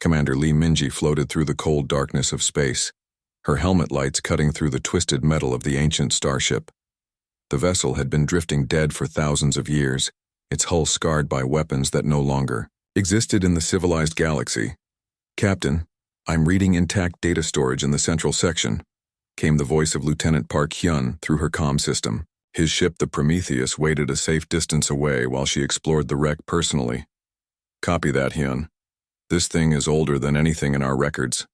Commander Lee Minji floated through the cold darkness of space, her helmet lights cutting through the twisted metal of the ancient starship. The vessel had been drifting dead for thousands of years, its hull scarred by weapons that no longer existed in the civilized galaxy. "Captain, I'm reading intact data storage in the central section," came the voice of Lieutenant Park Hyun through her comm system. His ship, the Prometheus, waited a safe distance away while she explored the wreck personally. "Copy that, Hyun. This thing is older than anything in our records."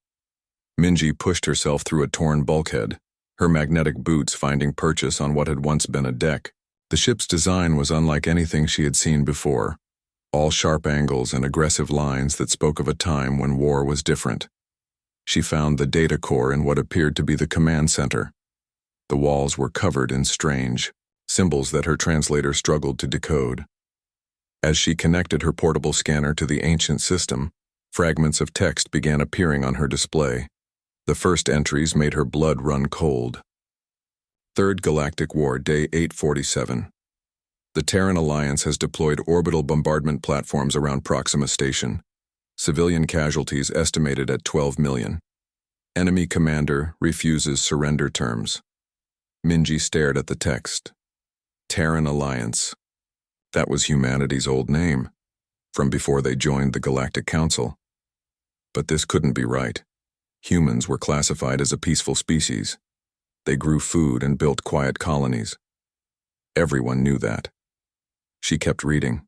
Minji pushed herself through a torn bulkhead, her magnetic boots finding purchase on what had once been a deck. The ship's design was unlike anything she had seen before, all sharp angles and aggressive lines that spoke of a time when war was different. She found the data core in what appeared to be the command center. The walls were covered in strange symbols that her translator struggled to decode. As she connected her portable scanner to the ancient system, fragments of text began appearing on her display. The first entries made her blood run cold. Third Galactic War, Day 847. The Terran Alliance has deployed orbital bombardment platforms around Proxima Station. Civilian casualties estimated at 12 million. Enemy commander refuses surrender terms. Minji stared at the text. Terran Alliance. That was humanity's old name, from before they joined the Galactic Council. But this couldn't be right. Humans were classified as a peaceful species. They grew food and built quiet colonies. Everyone knew that. She kept reading.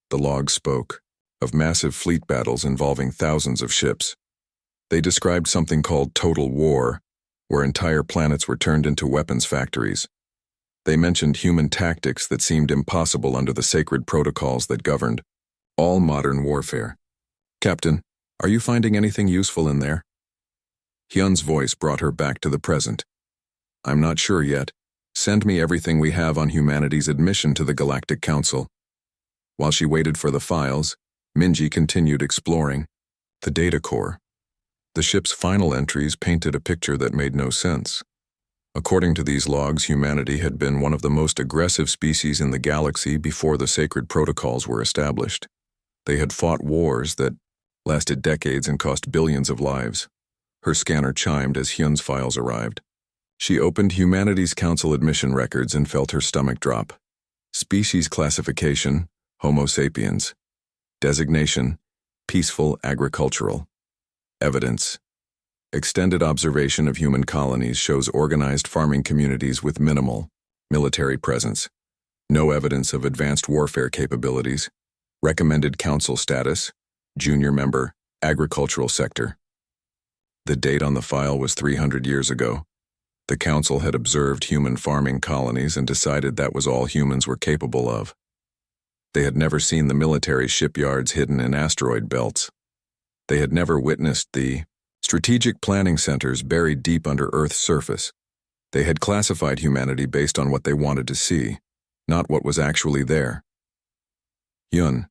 The logs spoke of massive fleet battles involving thousands of ships. They described something called total war, where entire planets were turned into weapons factories. They mentioned human tactics that seemed impossible under the sacred protocols that governed all modern warfare. "Captain, are you finding anything useful in there?" Hyun's voice brought her back to the present. "I'm not sure yet. Send me everything we have on humanity's admission to the Galactic Council." While she waited for the files, Minji continued exploring the data core. The ship's final entries painted a picture that made no sense. According to these logs, humanity had been one of the most aggressive species in the galaxy before the sacred protocols were established. They had fought wars that lasted decades and cost billions of lives. Her scanner chimed as Hyun's files arrived. She opened Humanity's Council admission records and felt her stomach drop. Species classification, Homo sapiens. Designation, peaceful agricultural. Evidence. Extended observation of human colonies shows organized farming communities with minimal military presence. No evidence of advanced warfare capabilities. Recommended council status, junior member, agricultural sector. The date on the file was 300 years ago. The council had observed human farming colonies and decided that was all humans were capable of. They had never seen the military shipyards hidden in asteroid belts. They had never witnessed the strategic planning centers buried deep under Earth's surface. They had classified humanity based on what they wanted to see, not what was actually there. "Hyun,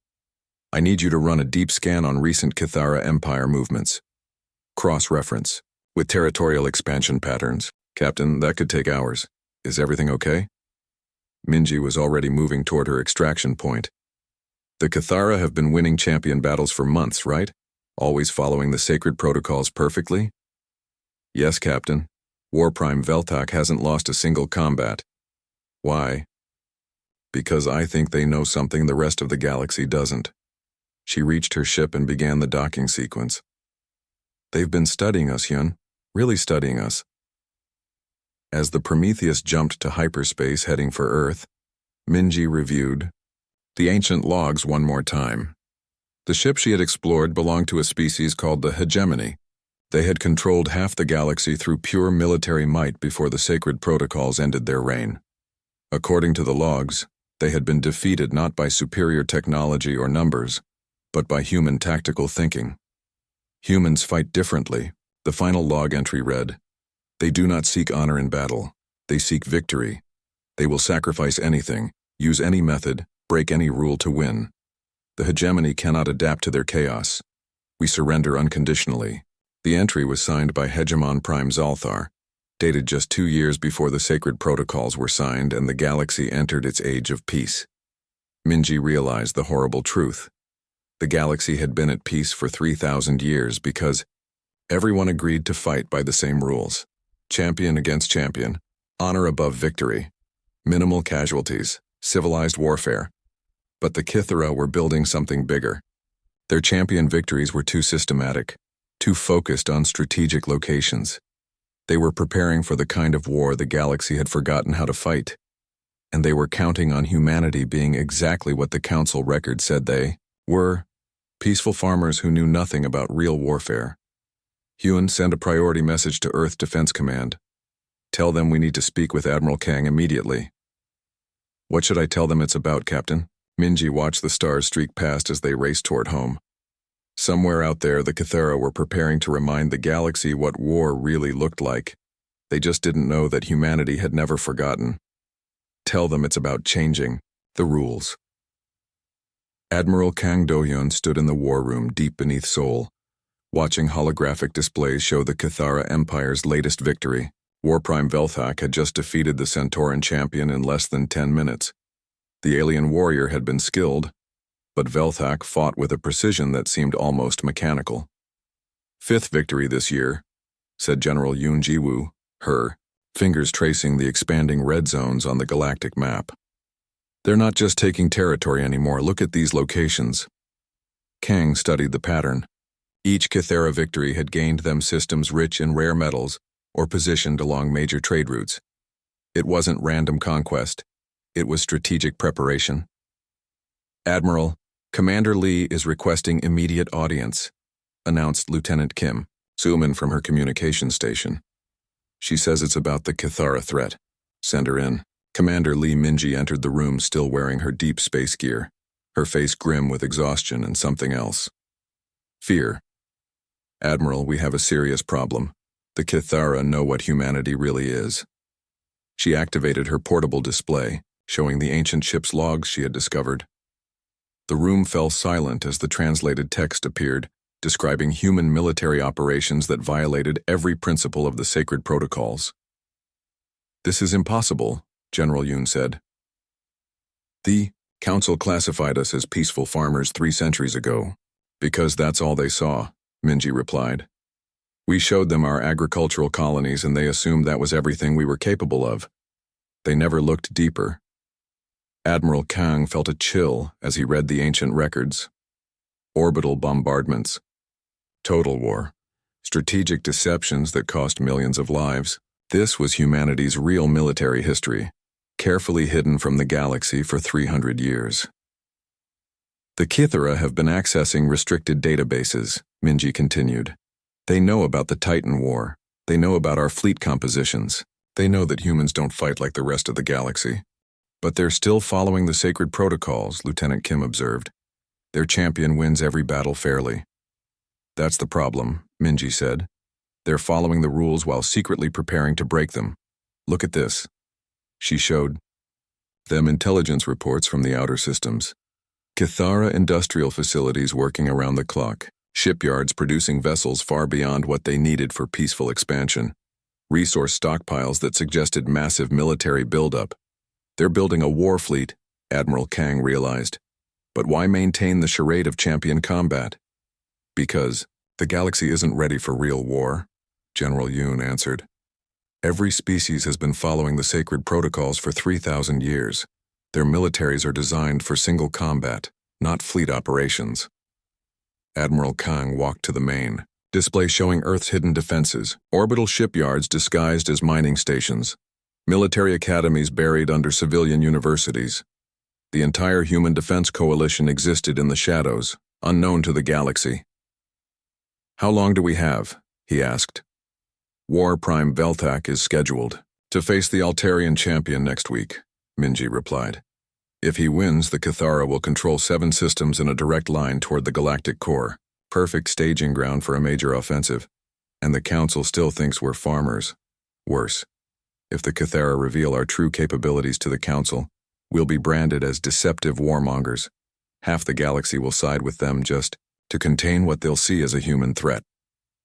I need you to run a deep scan on recent Cathara Empire movements. Cross-reference with territorial expansion patterns." "Captain, that could take hours. Is everything okay?" Minji was already moving toward her extraction point. "The Cathara have been winning champion battles for months, right? Always following the sacred protocols perfectly?" "Yes, Captain. War Prime Veltok hasn't lost a single combat." "Why?" "Because I think they know something the rest of the galaxy doesn't." She reached her ship and began the docking sequence. "They've been studying us, Hyun. Really studying us." As the Prometheus jumped to hyperspace heading for Earth, Minji reviewed the ancient logs one more time. The ship she had explored belonged to a species called the Hegemony. They had controlled half the galaxy through pure military might before the sacred protocols ended their reign. According to the logs, they had been defeated not by superior technology or numbers, but by human tactical thinking. "Humans fight differently," the final log entry read. "They do not seek honor in battle. They seek victory. They will sacrifice anything, use any method, break any rule to win. The hegemony cannot adapt to their chaos. We surrender unconditionally." The entry was signed by Hegemon Prime Zalthar, dated just 2 years before the sacred protocols were signed and the galaxy entered its age of peace. Minji realized the horrible truth. The galaxy had been at peace for 3,000 years because everyone agreed to fight by the same rules. Champion against champion, honor above victory, minimal casualties, civilized warfare. But the Kythera were building something bigger. Their champion victories were too systematic, too focused on strategic locations. They were preparing for the kind of war the galaxy had forgotten how to fight. And they were counting on humanity being exactly what the Council record said they were: peaceful farmers who knew nothing about real warfare. Huon, send a priority message to Earth Defense Command. Tell them we need to speak with Admiral Kang immediately. What should I tell them it's about, Captain? Minji watched the stars streak past as they raced toward home. Somewhere out there, the Kythera were preparing to remind the galaxy what war really looked like. They just didn't know that humanity had never forgotten. Tell them it's about changing the rules. Admiral Kang Do-hyun stood in the war room deep beneath Seoul, watching holographic displays show the Kythera Empire's latest victory. War Prime Velthak had just defeated the Centauran champion in less than 10 minutes. The alien warrior had been skilled, but Velthak fought with a precision that seemed almost mechanical. "Fifth victory this year," said General Yoon Ji-woo, her fingers tracing the expanding red zones on the galactic map. "They're not just taking territory anymore. Look at these locations." Kang studied the pattern. Each Kythera victory had gained them systems rich in rare metals or positioned along major trade routes. It wasn't random conquest. It was strategic preparation. "Admiral, Commander Lee is requesting immediate audience," announced Lieutenant Kim, Suman from her communication station. "She says it's about the Kythera threat. Send her in." Commander Lee Minji entered the room still wearing her deep space gear, her face grim with exhaustion and something else. Fear. "Admiral, we have a serious problem. The Kythera know what humanity really is." She activated her portable display, showing the ancient ship's logs she had discovered. The room fell silent as the translated text appeared, describing human military operations that violated every principle of the sacred protocols. "This is impossible," General Yoon said. "The Council classified us as peaceful farmers 3 centuries ago, because that's all they saw," Minji replied. "We showed them our agricultural colonies and they assumed that was everything we were capable of. They never looked deeper." Admiral Kang felt a chill as he read the ancient records. Orbital bombardments, total war, strategic deceptions that cost millions of lives. This was humanity's real military history, carefully hidden from the galaxy for 300 years. "The Kythera have been accessing restricted databases," Minji continued. "They know about the Titan War. They know about our fleet compositions. They know that humans don't fight like the rest of the galaxy. But they're still following the sacred protocols," Lieutenant Kim observed. "Their champion wins every battle fairly." "That's the problem," Minji said. "They're following the rules while secretly preparing to break them. Look at this." She showed them intelligence reports from the outer systems. Kythera industrial facilities working around the clock, shipyards producing vessels far beyond what they needed for peaceful expansion, resource stockpiles that suggested massive military buildup. They're building a war fleet, Admiral Kang realized. But why maintain the charade of champion combat? "Because the galaxy isn't ready for real war," General Yoon answered. "Every species has been following the sacred protocols for 3,000 years. Their militaries are designed for single combat, not fleet operations." Admiral Kang walked to the main display showing Earth's hidden defenses, orbital shipyards disguised as mining stations, military academies buried under civilian universities. The entire human defense coalition existed in the shadows, unknown to the galaxy. "How long do we have?" he asked. "War Prime Velthak is scheduled to face the Altarian champion next week," Minji replied. "If he wins, the Kythera will control 7 systems in a direct line toward the galactic core, perfect staging ground for a major offensive. And the Council still thinks we're farmers. Worse, if the Kythera reveal our true capabilities to the Council, we'll be branded as deceptive warmongers. Half the galaxy will side with them just to contain what they'll see as a human threat."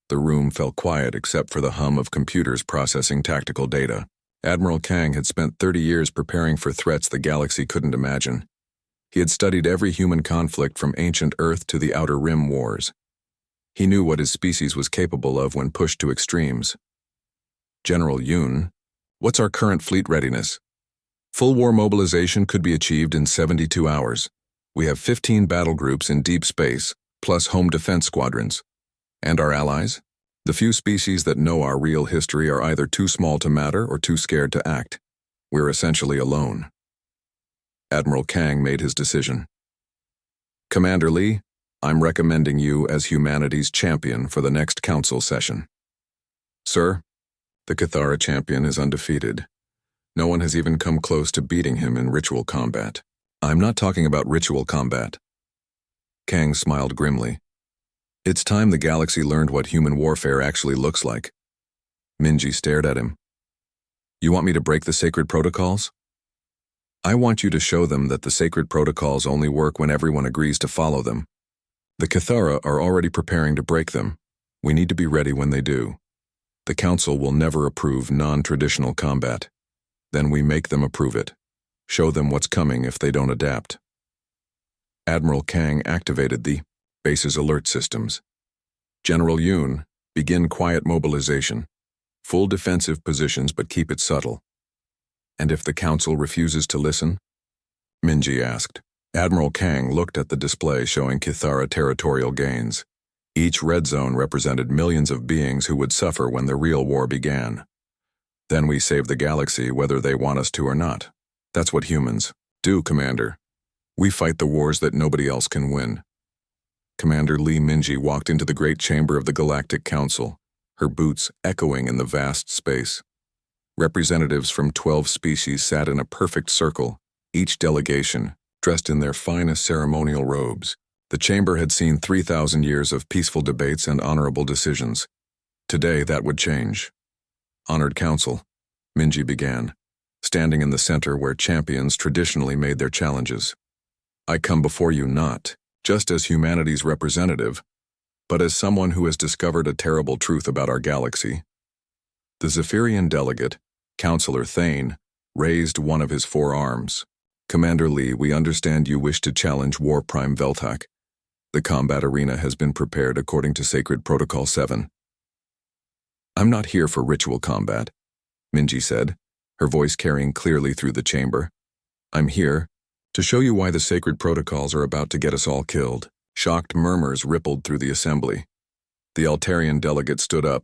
The room fell quiet except for the hum of computers processing tactical data. Admiral Kang had spent 30 years preparing for threats the galaxy couldn't imagine. He had studied every human conflict from ancient Earth to the Outer Rim Wars. He knew what his species was capable of when pushed to extremes. General Yoon, what's our current fleet readiness? Full war mobilization could be achieved in 72 hours. We have 15 battle groups in deep space, plus home defense squadrons. And our allies? The few species that know our real history are either too small to matter or too scared to act. We're essentially alone. Admiral Kang made his decision. Commander Lee, I'm recommending you as humanity's champion for the next council session. Sir, the Cathara champion is undefeated. No one has even come close to beating him in ritual combat. I'm not talking about ritual combat. Kang smiled grimly. It's time the galaxy learned what human warfare actually looks like. Minji stared at him. You want me to break the sacred protocols? I want you to show them that the sacred protocols only work when everyone agrees to follow them. The Cathara are already preparing to break them. We need to be ready when they do. The Council will never approve non-traditional combat. Then we make them approve it. Show them what's coming if they don't adapt. Admiral Kang activated the base's alert systems. General Yoon, begin quiet mobilization. Full defensive positions, but keep it subtle. And if the Council refuses to listen? Minji asked. Admiral Kang looked at the display showing Cathara territorial gains. Each red zone represented millions of beings who would suffer when the real war began. Then we save the galaxy whether they want us to or not. That's what humans do, Commander. We fight the wars that nobody else can win. Commander Lee Minji walked into the great chamber of the Galactic Council, her boots echoing in the vast space. Representatives from 12 species sat in a perfect circle, each delegation dressed in their finest ceremonial robes. The chamber had seen 3,000 years of peaceful debates and honorable decisions. Today that would change. Honored Council, Minji began, standing in the center where champions traditionally made their challenges. I come before you not just as humanity's representative, but as someone who has discovered a terrible truth about our galaxy. The Zephyrian delegate, Counselor Thane, raised one of his four arms. Commander Lee, we understand you wish to challenge War Prime Veltak. The combat arena has been prepared according to Sacred Protocol 7. I'm not here for ritual combat, Minji said, her voice carrying clearly through the chamber. I'm here to show you why the sacred protocols are about to get us all killed. Shocked murmurs rippled through the assembly. The Altarian delegate stood up,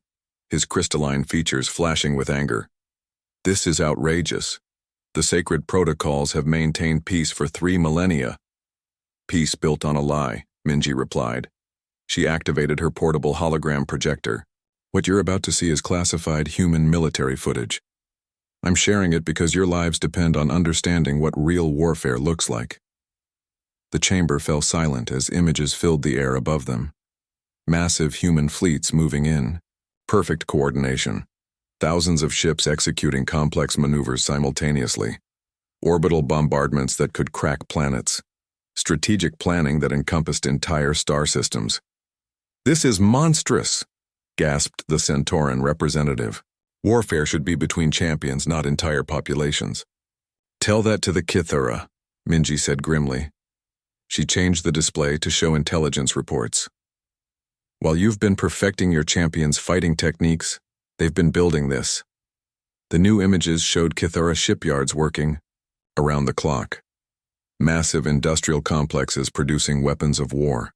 his crystalline features flashing with anger. This is outrageous. The sacred protocols have maintained peace for 3 millennia. Peace built on a lie, Minji replied. She activated her portable hologram projector. What you're about to see is classified human military footage. I'm sharing it because your lives depend on understanding what real warfare looks like. The chamber fell silent as images filled the air above them. Massive human fleets moving in. Perfect coordination. Thousands of ships executing complex maneuvers simultaneously. Orbital bombardments that could crack planets. Strategic planning that encompassed entire star systems. This is monstrous, gasped the Centauran representative. Warfare should be between champions, not entire populations. Tell that to the Cathara, Minji said grimly. She changed the display to show intelligence reports. While you've been perfecting your champions' fighting techniques, they've been building this. The new images showed Cathara shipyards working around the clock. Massive industrial complexes producing weapons of war.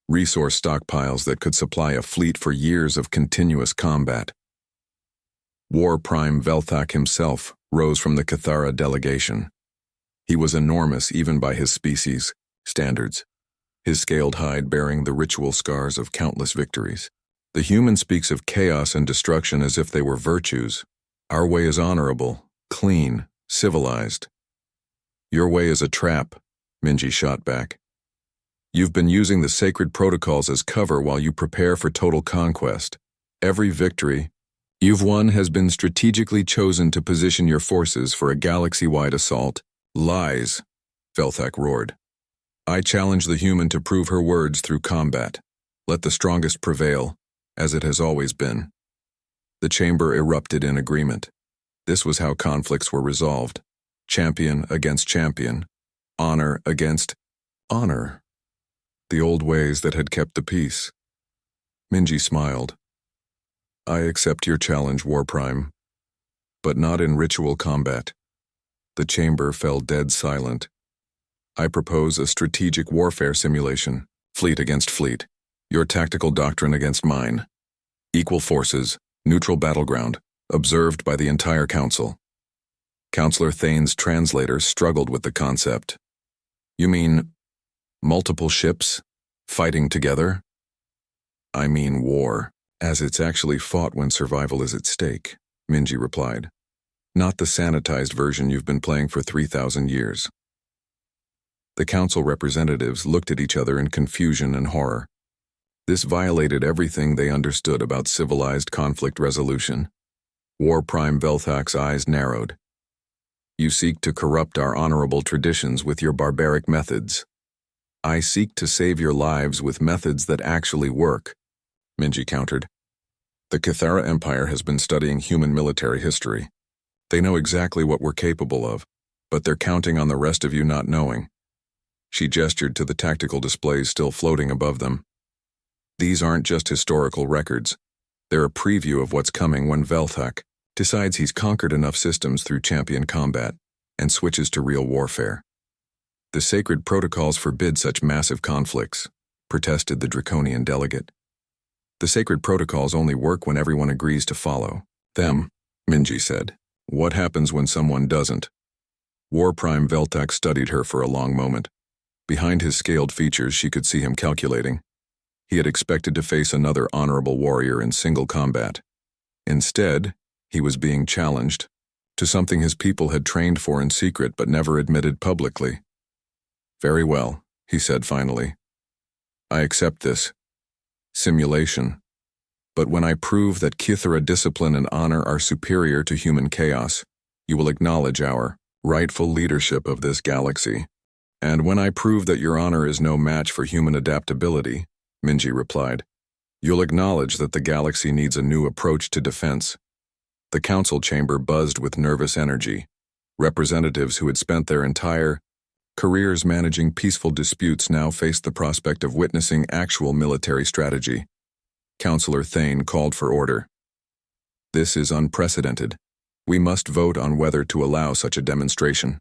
Resource stockpiles that could supply a fleet for years of continuous combat. War Prime Veltak himself rose from the Cathara delegation. He was enormous even by his species' standards, his scaled hide bearing the ritual scars of countless victories. The human speaks of chaos and destruction as if they were virtues. Our way is honorable, clean, civilized. Your way is a trap, Minji shot back. You've been using the sacred protocols as cover while you prepare for total conquest. Every victory you've won has been strategically chosen to position your forces for a galaxy-wide assault. Lies, Veltak roared. I challenge the human to prove her words through combat. Let the strongest prevail, as it has always been. The chamber erupted in agreement. This was how conflicts were resolved. Champion against champion. Honor against honor. The old ways that had kept the peace. Minji smiled. I accept your challenge, War Prime, but not in ritual combat. The chamber fell dead silent. I propose a strategic warfare simulation, fleet against fleet, your tactical doctrine against mine. Equal forces, neutral battleground, observed by the entire council. Counselor Thane's translator struggled with the concept. You mean multiple ships fighting together? I mean war, as it's actually fought when survival is at stake, Minji replied. Not the sanitized version you've been playing for 3,000 years. The council representatives looked at each other in confusion and horror. This violated everything they understood about civilized conflict resolution. War Prime Velthak's eyes narrowed. You seek to corrupt our honorable traditions with your barbaric methods. I seek to save your lives with methods that actually work, Minji countered. The Kithara Empire has been studying human military history. They know exactly what we're capable of, but they're counting on the rest of you not knowing. She gestured to the tactical displays still floating above them. These aren't just historical records. They're a preview of what's coming when Velthak decides he's conquered enough systems through champion combat and switches to real warfare. The sacred protocols forbid such massive conflicts, protested the draconian delegate. The sacred protocols only work when everyone agrees to follow them, Minji said. What happens when someone doesn't? War Prime Velthak studied her for a long moment. Behind his scaled features, she could see him calculating. He had expected to face another honorable warrior in single combat. Instead, he was being challenged to something his people had trained for in secret but never admitted publicly. Very well, he said finally. I accept this simulation. But when I prove that Kithara discipline and honor are superior to human chaos, you will acknowledge our rightful leadership of this galaxy. And when I prove that your honor is no match for human adaptability, Minji replied, you'll acknowledge that the galaxy needs a new approach to defense. The council chamber buzzed with nervous energy. Representatives who had spent their entire careers managing peaceful disputes now faced the prospect of witnessing actual military strategy. Counselor Thane called for order. This is unprecedented. We must vote on whether to allow such a demonstration.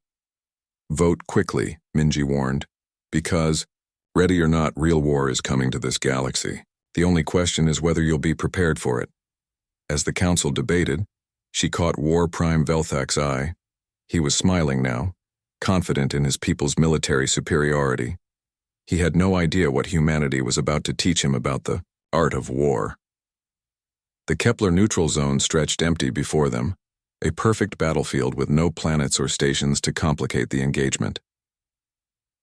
Vote quickly, Minji warned, because, ready or not, real war is coming to this galaxy. The only question is whether you'll be prepared for it. As the council debated, she caught War Prime Velthak's eye. He was smiling now, confident in his people's military superiority. He had no idea what humanity was about to teach him about the art of war. The Kepler neutral zone stretched empty before them, a perfect battlefield with no planets or stations to complicate the engagement.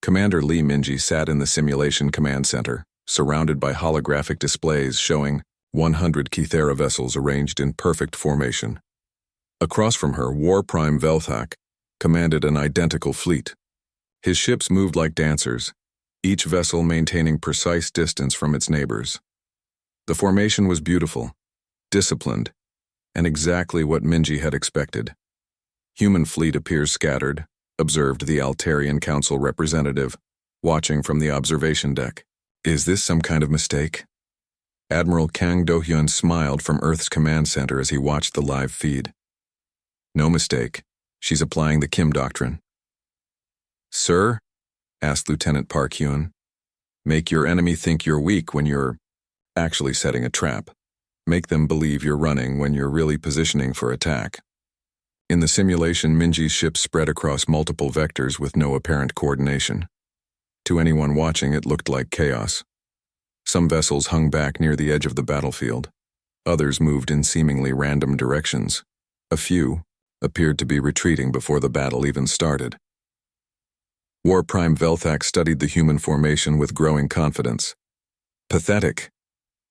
Commander Lee Minji sat in the simulation command center, surrounded by holographic displays showing 100 Kithara vessels arranged in perfect formation. Across from her, War Prime Velthak commanded an identical fleet. His ships moved like dancers, each vessel maintaining precise distance from its neighbors. The formation was beautiful, disciplined, and exactly what Minji had expected. Human fleet appears scattered, observed the Altarian Council representative, watching from the observation deck. Is this some kind of mistake? Admiral Kang Do-hyun smiled from Earth's command center as he watched the live feed. No mistake. She's applying the Kim doctrine. Sir? Asked Lieutenant Park Hyun. Make your enemy think you're weak when you're actually setting a trap. Make them believe you're running when you're really positioning for attack. In the simulation, Minji's ship spread across multiple vectors with no apparent coordination. To anyone watching, it looked like chaos. Some vessels hung back near the edge of the battlefield. Others moved in seemingly random directions. A few appeared to be retreating before the battle even started. War Prime Velthak studied the human formation with growing confidence. Pathetic.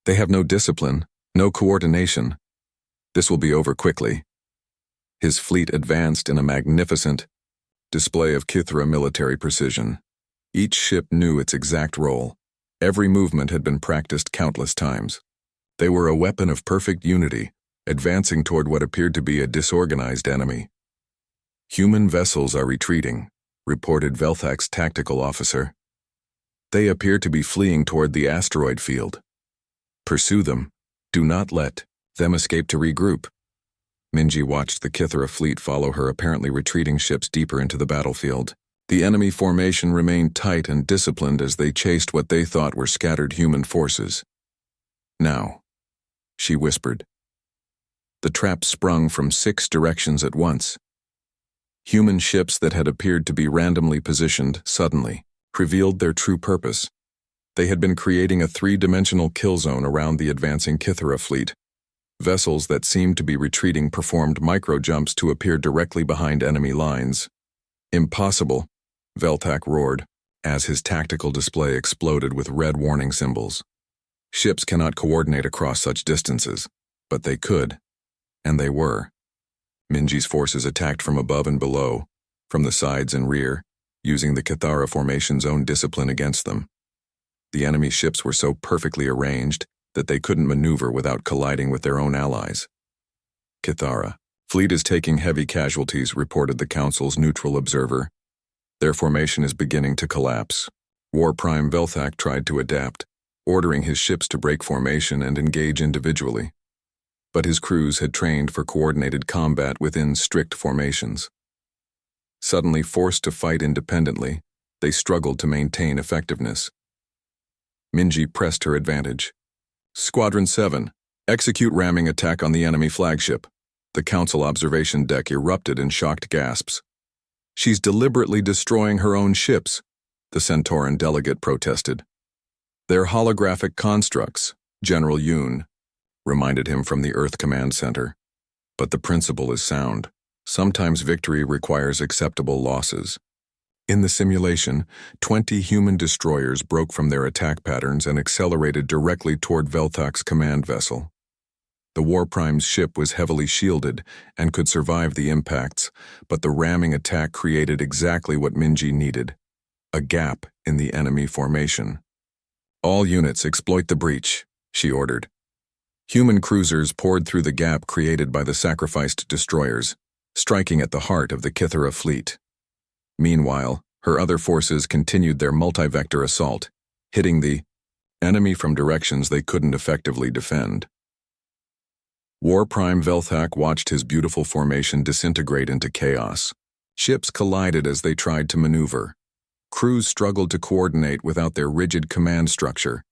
They have no discipline, no coordination. This will be over quickly. His fleet advanced in a magnificent display of Kithara military precision. Each ship knew its exact role. Every movement had been practiced countless times. They were a weapon of perfect unity, advancing toward what appeared to be a disorganized enemy. Human vessels are retreating, reported Velthak's tactical officer. They appear to be fleeing toward the asteroid field. Pursue them. Do not let them escape to regroup. Minji watched the Kithara fleet follow her apparently retreating ships deeper into the battlefield. The enemy formation remained tight and disciplined as they chased what they thought were scattered human forces. Now, she whispered. The trap sprung from 6 directions at once. Human ships that had appeared to be randomly positioned suddenly revealed their true purpose. They had been creating a 3-dimensional kill zone around the advancing Kithara fleet. Vessels that seemed to be retreating performed micro-jumps to appear directly behind enemy lines. Impossible, Velthak roared, as his tactical display exploded with red warning symbols. Ships cannot coordinate across such distances, but they could, and they were. Minji's forces attacked from above and below, from the sides and rear, using the Kithara formation's own discipline against them. The enemy ships were so perfectly arranged that they couldn't maneuver without colliding with their own allies. Kithara. Fleet is taking heavy casualties, reported the Council's neutral observer. Their formation is beginning to collapse. War Prime Velthak tried to adapt, ordering his ships to break formation and engage individually. But his crews had trained for coordinated combat within strict formations. Suddenly forced to fight independently, they struggled to maintain effectiveness. Minji pressed her advantage. Squadron 7, execute ramming attack on the enemy flagship. The Council observation deck erupted in shocked gasps. She's deliberately destroying her own ships, the Centauran delegate protested. They're holographic constructs, General Yoon reminded him from the Earth Command Center. But the principle is sound. Sometimes victory requires acceptable losses. In the simulation, 20 human destroyers broke from their attack patterns and accelerated directly toward Velthak's command vessel. The War Prime's ship was heavily shielded and could survive the impacts, but the ramming attack created exactly what Minji needed: a gap in the enemy formation. All units exploit the breach, she ordered. Human cruisers poured through the gap created by the sacrificed destroyers, striking at the heart of the Kithara fleet. Meanwhile, her other forces continued their multi-vector assault, hitting the enemy from directions they couldn't effectively defend. War Prime Velthak watched his beautiful formation disintegrate into chaos. Ships collided as they tried to maneuver. Crews struggled to coordinate without their rigid command structure.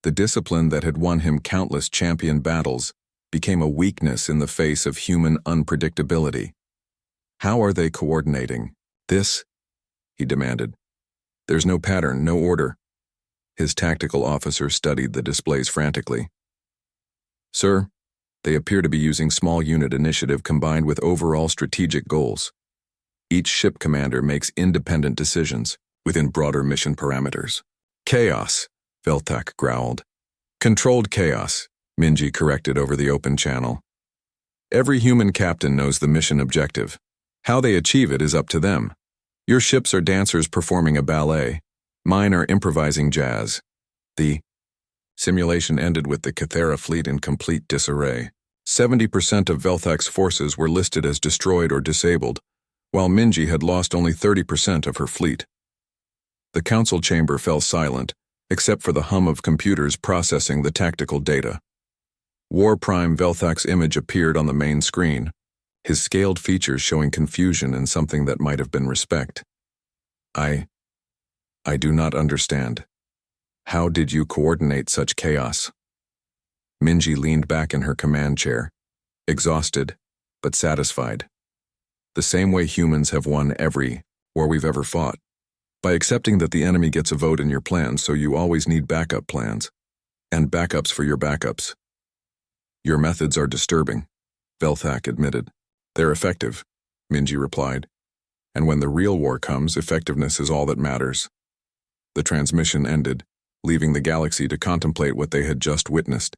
The discipline that had won him countless champion battles became a weakness in the face of human unpredictability. How are they coordinating this? He demanded. There's no pattern, no order. His tactical officer studied the displays frantically. Sir, they appear to be using small unit initiative combined with overall strategic goals. Each ship commander makes independent decisions within broader mission parameters. Chaos, Velthak growled. Controlled chaos, Minji corrected over the open channel. Every human captain knows the mission objective. How they achieve it is up to them. Your ships are dancers performing a ballet. Mine are improvising jazz. The simulation ended with the Kithara fleet in complete disarray. 70% of Velthak's forces were listed as destroyed or disabled, while Minji had lost only 30% of her fleet. The council chamber fell silent, except for the hum of computers processing the tactical data. War Prime Velthak's image appeared on the main screen, his scaled features showing confusion and something that might have been respect. I do not understand. How did you coordinate such chaos? Minji leaned back in her command chair, exhausted, but satisfied. The same way humans have won every war we've ever fought. By accepting that the enemy gets a vote in your plans, so you always need backup plans. And backups for your backups. Your methods are disturbing, Velthak admitted. They're effective, Minji replied. And when the real war comes, effectiveness is all that matters. The transmission ended, leaving the galaxy to contemplate what they had just witnessed.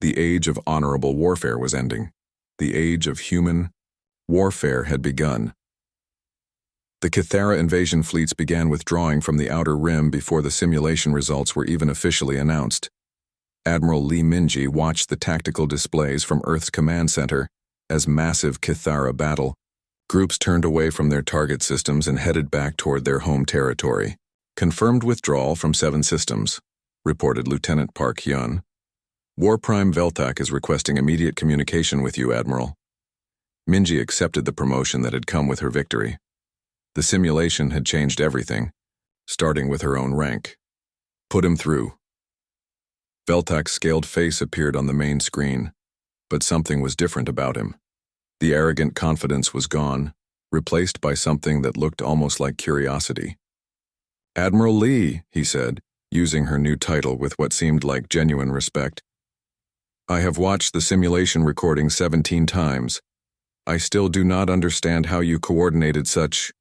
The age of honorable warfare was ending. The age of human warfare had begun. The Kithara invasion fleets began withdrawing from the outer rim before the simulation results were even officially announced. Admiral Lee Minji watched the tactical displays from Earth's command center as massive Kithara battle Groups turned away from their target systems and headed back toward their home territory. Confirmed withdrawal from 7 systems, reported Lieutenant Park Hyun. War Prime Veltak is requesting immediate communication with you, Admiral. Minji accepted the promotion that had come with her victory. The simulation had changed everything, starting with her own rank. Put him through. Veltak's scaled face appeared on the main screen, but something was different about him. The arrogant confidence was gone, replaced by something that looked almost like curiosity. Admiral Lee, he said, using her new title with what seemed like genuine respect. I have watched the simulation recording 17 times. I still do not understand how you coordinated such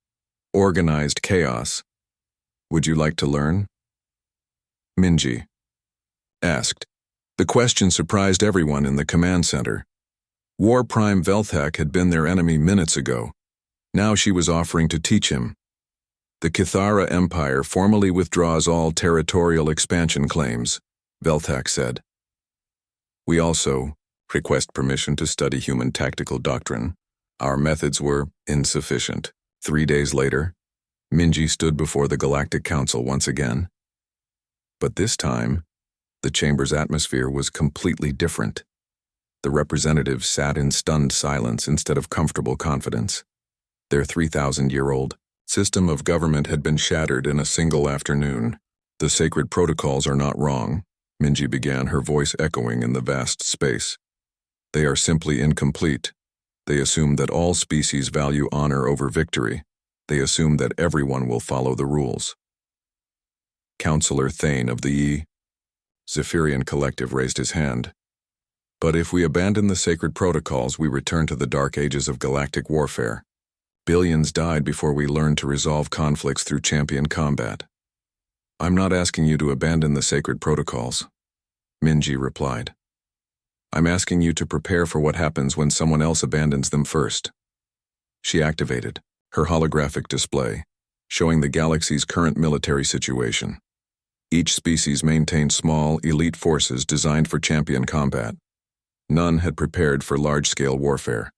organized chaos. Would you like to learn? Minji asked. The question surprised everyone in the command center. War Prime Veltak had been their enemy minutes ago. Now she was offering to teach him. The Kithara Empire formally withdraws all territorial expansion claims, Veltak said. We also request permission to study human tactical doctrine. Our methods were insufficient. 3 days later, Minji stood before the Galactic Council once again. But this time, the chamber's atmosphere was completely different. The representatives sat in stunned silence instead of comfortable confidence. Their 3,000-year-old system of government had been shattered in a single afternoon. The sacred protocols are not wrong, Minji began, her voice echoing in the vast space. They are simply incomplete. They assume that all species value honor over victory. They assume that everyone will follow the rules. Counselor Thane of the Zephyrian Collective raised his hand. But if we abandon the sacred protocols, we return to the dark ages of galactic warfare. Billions died before we learned to resolve conflicts through champion combat. I'm not asking you to abandon the sacred protocols, Minji replied. I'm asking you to prepare for what happens when someone else abandons them first. She activated her holographic display, showing the galaxy's current military situation. Each species maintained small, elite forces designed for champion combat. None had prepared for large-scale warfare.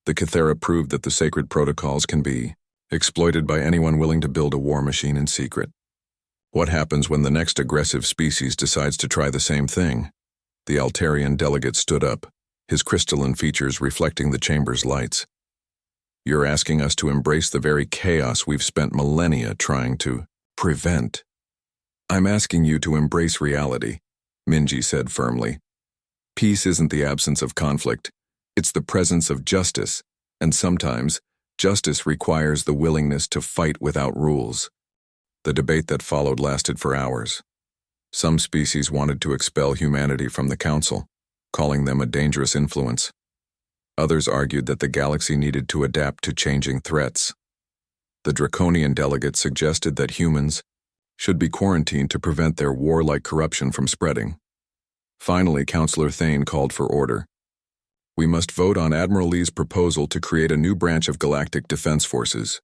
The Kithara proved that the sacred protocols can be exploited by anyone willing to build a war machine in secret. What happens when the next aggressive species decides to try the same thing? The Altarian delegate stood up, his crystalline features reflecting the chamber's lights. You're asking us to embrace the very chaos we've spent millennia trying to prevent. I'm asking you to embrace reality, Minji said firmly. Peace isn't the absence of conflict. It's the presence of justice, and sometimes, justice requires the willingness to fight without rules. The debate that followed lasted for hours. Some species wanted to expel humanity from the Council, calling them a dangerous influence. Others argued that the galaxy needed to adapt to changing threats. The Draconian delegate suggested that humans should be quarantined to prevent their warlike corruption from spreading. Finally, Counselor Thane called for order. We must vote on Admiral Lee's proposal to create a new branch of Galactic Defense Forces.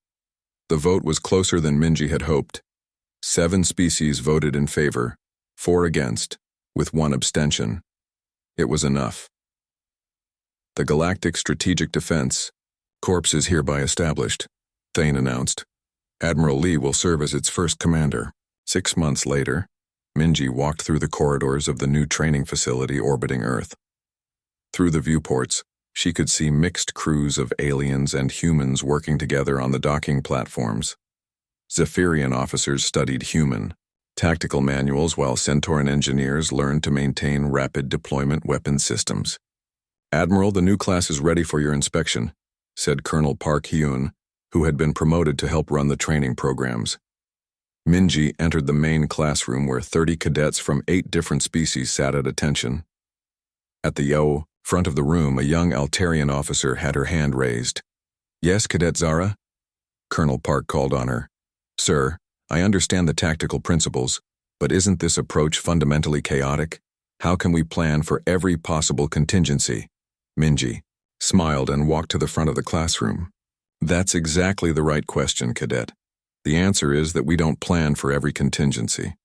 The vote was closer than Minji had hoped. 7 species voted in favor, 4 against, with 1 abstention. It was enough. The Galactic Strategic Defense Corps is hereby established, Thane announced. Admiral Lee will serve as its first commander. 6 months later, Minji walked through the corridors of the new training facility orbiting Earth. Through the viewports, she could see mixed crews of aliens and humans working together on the docking platforms. Zephyrian officers studied human tactical manuals while Centauran engineers learned to maintain rapid deployment weapon systems. Admiral, the new class is ready for your inspection, said Colonel Park Hyun, who had been promoted to help run the training programs. Minji entered the main classroom where 30 cadets from 8 different species sat at attention. At the front of the room, a young Altarian officer had her hand raised. Yes, Cadet Zara? Colonel Park called on her. Sir, I understand the tactical principles, but isn't this approach fundamentally chaotic? How can we plan for every possible contingency? Minji smiled and walked to the front of the classroom. That's exactly the right question, Cadet. The answer is that we don't plan for every contingency.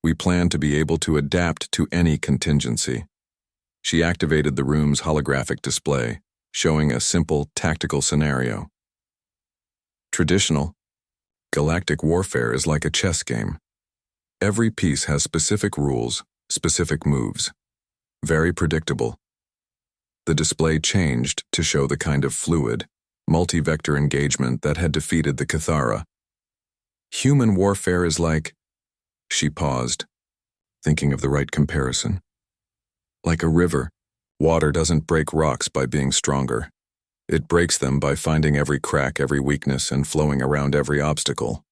We plan to be able to adapt to any contingency. She activated the room's holographic display, showing a simple tactical scenario. Traditional, galactic warfare is like a chess game. Every piece has specific rules, specific moves. Very predictable. The display changed to show the kind of fluid, multi-vector engagement that had defeated the Cathara. Human warfare is like... She paused, thinking of the right comparison. Like a river, water doesn't break rocks by being stronger. It breaks them by finding every crack, every weakness, and flowing around every obstacle.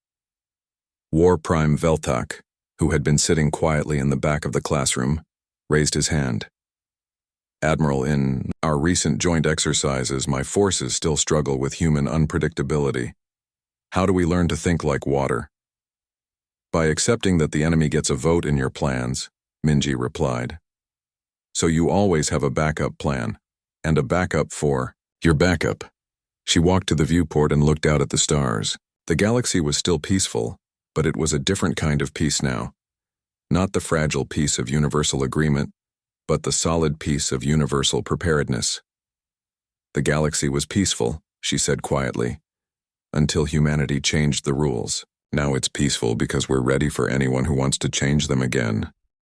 War Prime Veltak, who had been sitting quietly in the back of the classroom, raised his hand. Admiral, in our recent joint exercises, my forces still struggle with human unpredictability. How do we learn to think like water? By accepting that the enemy gets a vote in your plans, Minji replied. So you always have a backup plan, and a backup for your backup. She walked to the viewport and looked out at the stars. The galaxy was still peaceful, but it was a different kind of peace now. Not the fragile peace of universal agreement, but the solid peace of universal preparedness. The galaxy was peaceful, she said quietly, until humanity changed the rules. Now it's peaceful because we're ready for anyone who wants to change them again.